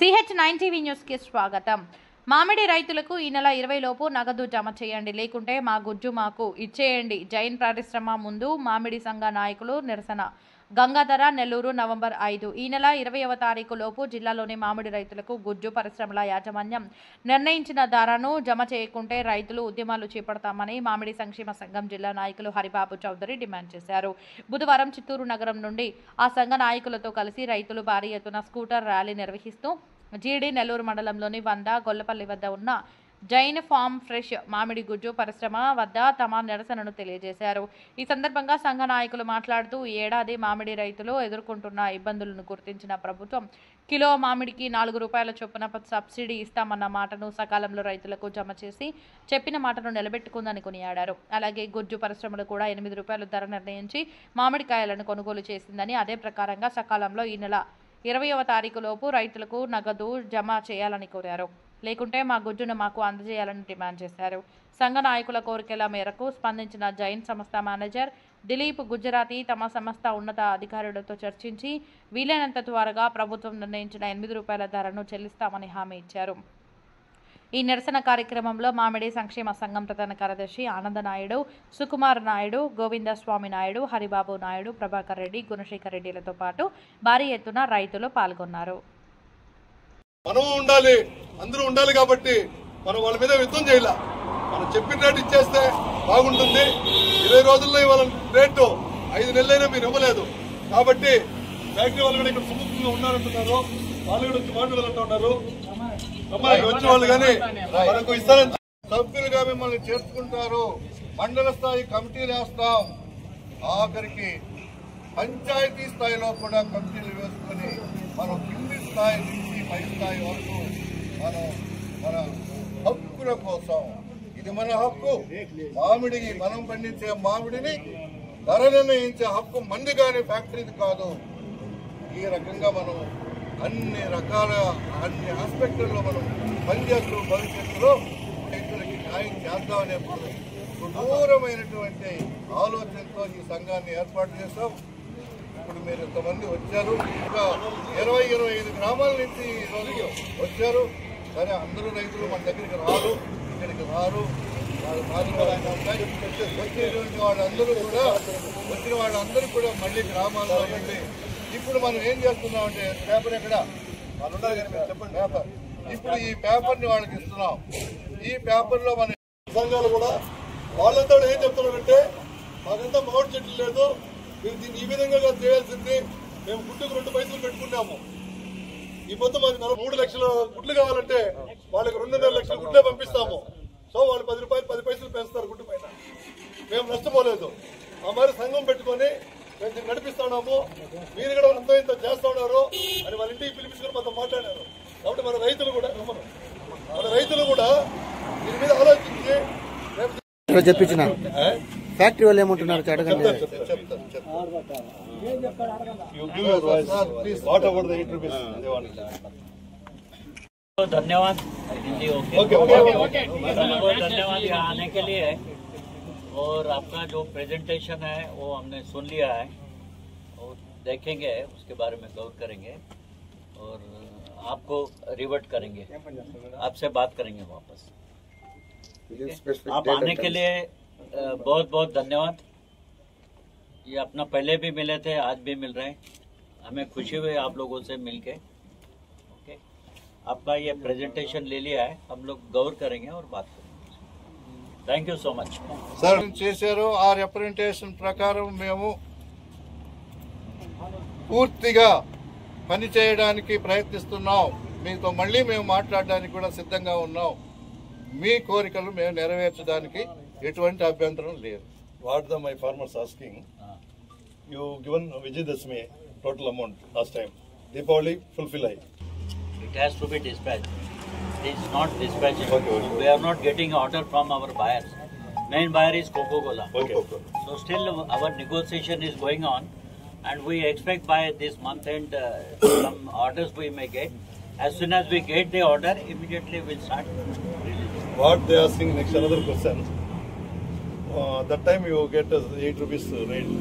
CH9 TV news కి స్వాగతం. మామిడి రైతులకు ఈ నెల 20 లోపు నగదు జమ చేయండి, లేకుంటే మా గుజ్జు మాకు ఇచ్చేయండి. జైన్ పరిశ్రమ ముందు మామిడి సంఘ నాయకులు నిరసన. గంగాధర, నెల్లూరు, నవంబర్ 5. ఈ నెల 20వ తారీఖు లోపు జిల్లాలోని మామిడి రైతులకు గుజ్జు పరిశ్రమల యాజమాన్యం నిర్ణయించిన ధరను జమ చేయకుంటే రైతులు ఉద్యమాలు చేపడతామని మామిడి సంక్షేమ సంఘం జిల్లా నాయకులు హరిబాబు చౌదరి డిమాండ్ చేశారు. బుధవారం చిత్తూరు నగరం నుండి ఆ సంఘ నాయకులతో కలిసి రైతులు భారీ ఎత్తున స్కూటర్ ర్యాలీ నిర్వహిస్తూ జీడి నెల్లూరు మండలంలోని 100 గొల్లపల్లి వద్ద ఉన్న జైన్ ఫార్మ్ ఫ్రెష్ మామిడి గుజ్జు పరిశ్రమ వద్ద తమ నిరసనను తెలియజేశారు. ఈ సందర్భంగా సంఘ నాయకులు మాట్లాడుతూ ఈ ఏడాది మామిడి రైతులు ఎదుర్కొంటున్న ఇబ్బందులను గుర్తించిన ప్రభుత్వం కిలో మామిడికి 4 రూపాయల చొప్పున సబ్సిడీ ఇస్తామన్న మాటను సకాలంలో రైతులకు జమ చేసి చెప్పిన మాటను నిలబెట్టుకుందని కొనియాడారు. అలాగే గుజ్జు పరిశ్రమలు కూడా 8 రూపాయల ధర నిర్ణయించి మామిడికాయలను కొనుగోలు చేసిందని, అదే ప్రకారంగా సకాలంలో ఈ నెల 20వ తారీఖు లోపు రైతులకు నగదు జమ చేయాలని కోరారు. లేకుంటే మా గుజ్జును మాకు అందజేయాలని డిమాండ్ చేశారు. సంఘ నాయకుల కోరికల మేరకు స్పందించిన జైన్ సంస్థ మేనేజర్ దిలీప్ గుజరాతీ తమ సంస్థ ఉన్నత అధికారులతో చర్చించి వీలైనంత త్వరగా ప్రభుత్వం నిర్ణయించిన 8 రూపాయల ధరను చెల్లిస్తామని హామీ ఇచ్చారు. ఈ నిరసన కార్యక్రమంలో మామిడి సంక్షేమ సంఘం ప్రధాన కార్యదర్శి ఆనంద నాయుడు, సుకుమార్ నాయుడు, గోవిందస్వామి నాయుడు, హరిబాబు నాయుడు, ప్రభాకర్ రెడ్డి, గుణశేఖర్ రెడ్డిలతో పాటు భారీ ఎత్తున రైతులు పాల్గొన్నారు. మనం ఉండాలి, అందరూ ఉండాలి కాబట్టి మనం వాళ్ళ మీద యుద్ధం చేయాల. మనం చెప్పిన రేటు ఇచ్చేస్తే బాగుంటుంది. 20 రోజుల్లో ఇవాళ రేటు 5 నెలలైనా మీరు ఇవ్వలేదు కాబట్టి ఫ్యాక్టరీ వాళ్ళు కూడా ఇక్కడ సుముఖంగా ఉన్నారంటున్నారు. వాళ్ళు కూడా వచ్చి మాట్లాడాలంటూ ఉన్నారు. వచ్చే వాళ్ళు కానీ మనకు ఇస్తారని సభ్యులుగా మిమ్మల్ని చేర్చుకుంటారు. మండల స్థాయి కమిటీలు వేస్తాం. ఆఖరికి పంచాయతీ స్థాయిలో కూడా కమిటీలు వేసుకుని మనం కింది స్థాయి నుంచి పై స్థాయి వరకు మన హక్కుల కోసం, ఇది మన హక్కు. మామిడి మనం పండించే మామిడిని ధర నిర్ణయించే హక్కు మంది కానీ ఫ్యాక్టరీది కాదు. ఈ రకంగా మనం అన్ని రకాల అన్ని ఆస్పెక్టుల్లో మనం పనిచేస్తూ భవిష్యత్తులో రైతులకి న్యాయం చేద్దామనే దూరమైనటువంటి ఆలోచనతో ఈ సంఘాన్ని ఏర్పాటు చేస్తాం. ఇప్పుడు మీరు ఇంతమంది వచ్చారు, ఇంకా 20-25 గ్రామాల నుంచి ఈరోజు వచ్చారు. సరే, అందరూ రైతులు మన దగ్గరికి రారు, ఇక్కడికి రారు. వచ్చేటువంటి వాళ్ళందరూ కూడా వచ్చిన వాళ్ళందరూ కూడా మళ్ళీ గ్రామాల్లో వెళ్ళి ఇప్పుడు మనం ఏం చేస్తున్నామంటే పేపర్ ఎక్కడ వాళ్ళు ఉండాలి కదా, చెప్పండి పేపర్. ఇప్పుడు ఈ పేపర్ని వాళ్ళకి ఇస్తున్నాం. ఈ పేపర్లో మన సంఘాలు కూడా వాళ్ళంతా ఏం చెప్తున్నారంటే మాకంతా మామిడి చెట్లు లేదు, మీరు దీన్ని ఈ విధంగా చేయాల్సింది. మేము గుడ్డుకు 2 పైసలు పెట్టుకున్నాము. ఈ మొత్తం మాది 3 లక్షల గుడ్లు కావాలంటే వాళ్ళకి 2.5 లక్షల గుడ్లే పంపిస్తాము. సో వాళ్ళు 10 రూపాయలు 10 పైసలు పెంచుతారు గుడ్డు పైన. మేము నష్టపోలేదు. ఆ మరి సంఘం పెట్టుకొని మేము దీన్ని నడిపిస్తున్నాము. మీరు కూడా అంత ఇంత చేస్తా ఉన్నారు అని వాళ్ళ ఇంటికి పిలిపించుకొని మనతో మాట్లాడారు. కాబట్టి మన రైతులు కూడా దీని మీద ఆలోచించి చెప్పించిన ఫ్యాక్టరీ వాళ్ళు ఏమంటున్నారు చెప్తారు. धन्यवाद धन्यवाद यहाँ आने के लिए। और आपका जो प्रेजेंटेशन है वो हमने सुन लिया है और देखेंगे, उसके बारे में गौर करेंगे और आपको रिवर्ट करेंगे, आपसे बात करेंगे वापस। आप आने के लिए बहुत बहुत धन्यवाद। ये अपना पहले भी मिले थे, आज भी मिल रहे हैं, हमें खुशी हुई आप लोगों से मिलके। ओके, आपका ये प्रेजेंटेशन ले लिया है, हम लोग गौर करेंगे और बात करेंगे। Thank you so much sir. చేశారు ఆ రిప్రజెంటేషన్ ప్రకారం మేము పూర్తిగా పని చేయడానికి ప్రయత్నిస్తున్నాం. మీతో మళ్ళీ మేము మాట్లాడడానికి కూడా సిద్ధంగా ఉన్నాం. మీ కోరికలు మేము నెరవేర్చడానికి ఎటువంటి అభ్యంతరం లేదు. What my farmers asking, you given Vijayadashmi total amount last time. Deepavali fulfill I. It has to be dispatched. It is not dispatched. Okay. We are not getting order from our buyers. Main buyer is Coca-Cola. Okay. So still our negotiation is going on, and we expect by this month end some orders we may get. As soon as we get the order, immediately we'll start releasing. What they are asking next another question. That time you get 8 rupees rate.